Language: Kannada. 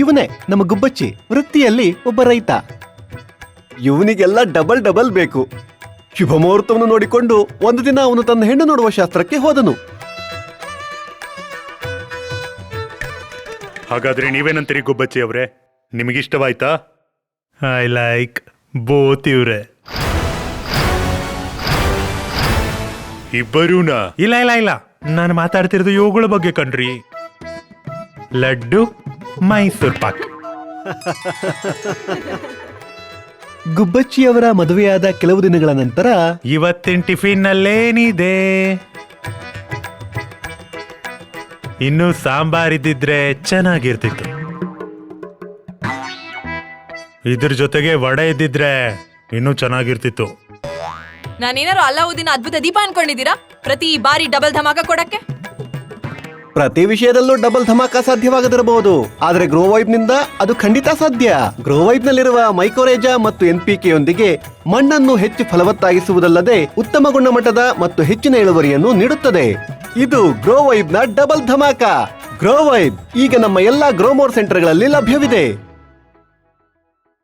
ಇವನೇ ನಮ್ಮ ಗುಬ್ಬಚ್ಚಿ, ವೃತ್ತಿಯಲ್ಲಿ ಒಬ್ಬ ರೈತ. ಇವನಿಗೆಲ್ಲ ಡಬಲ್ ಡಬಲ್ ಬೇಕು. ಶುಭ ಮುಹೂರ್ತವನ್ನು ನೋಡಿಕೊಂಡು ಒಂದು ದಿನ ಅವನು ತನ್ನ ಹೆಣ್ಣು ನೋಡುವ ಶಾಸ್ತ್ರಕ್ಕೆ ಹೋದನು. ಹಾಗಾದ್ರೆ ನೀವೇನಂತೀರಿ ಗುಬ್ಬಚ್ಚಿ ಅವ್ರೆ, ನಿಮಗಿಷ್ಟವಾಯ್ತಾ? ಐ ಲೈಕ್ ಬೋತ್ ಇವ್ರೆ. ಇಬ್ಬರೂನಾ? ಇಲ್ಲ ಇಲ್ಲ ಇಲ್ಲ, ನಾನು ಮಾತಾಡ್ತಿರೋದು ಇವುಗಳ ಬಗ್ಗೆ ಕಣ್ರಿ. ಲಡ್ಡು, ಮೈಸೂರ್ ಪಾಕ್. ಗುಬ್ಬಚ್ಚಿಯವರ ಮದುವೆಯಾದ ಕೆಲವು ದಿನಗಳ ನಂತರ ಇವತ್ತಿನ ಟಿಫಿನ್ ನಲ್ಲೇನಿದೆ? ಇನ್ನು ಸಾಂಬಾರ್ ಇದ್ದಿದ್ರೆ ಚೆನ್ನಾಗಿರ್ತಿತ್ತು. ಇದ್ರ ಜೊತೆಗೆ ವಡೆ ಇದ್ದಿದ್ರೆ ಇನ್ನೂ ಚೆನ್ನಾಗಿರ್ತಿತ್ತು. ನಾನೇನಾರು ಅಲ್ಲಾವುದ್ದೀನ ಅದ್ಭುತ ದೀಪ ಅನ್ಕೊಂಡಿದ್ದೀರಾ ಪ್ರತಿ ಬಾರಿ ಡಬಲ್ ಧಮಾಕ ಕೊಡಕ್ಕೆ? ಪ್ರತಿ ವಿಷಯದಲ್ಲೂ ಡಬಲ್ ಧಮಾಕ ಸಾಧ್ಯವಾಗದಿರಬಹುದು, ಆದ್ರೆ ಗ್ರೋ ವೈಬ್ ನಿಂದ ಅದು ಖಂಡಿತ ಸಾಧ್ಯ. ಗ್ರೋ ವೈಬ್ ನಲ್ಲಿರುವ ಮೈಕೋರೇಜಾ ಮತ್ತು NPK ಯೊಂದಿಗೆ ಮಣ್ಣನ್ನು ಹೆಚ್ಚು ಫಲವತ್ತಾಗಿಸುವುದಲ್ಲದೆ ಉತ್ತಮ ಗುಣಮಟ್ಟದ ಮತ್ತು ಹೆಚ್ಚಿನ ಇಳುವರಿಯನ್ನು ನೀಡುತ್ತದೆ. ಇದು ಗ್ರೋ ವೈಬ್ ನ ಡಬಲ್ ಧಮಾಕ. ಗ್ರೋ ವೈಬ್ ಈಗ ನಮ್ಮ ಎಲ್ಲಾ ಗ್ರೋಮೋರ್ ಸೆಂಟರ್ಗಳಲ್ಲಿ ಲಭ್ಯವಿದೆ.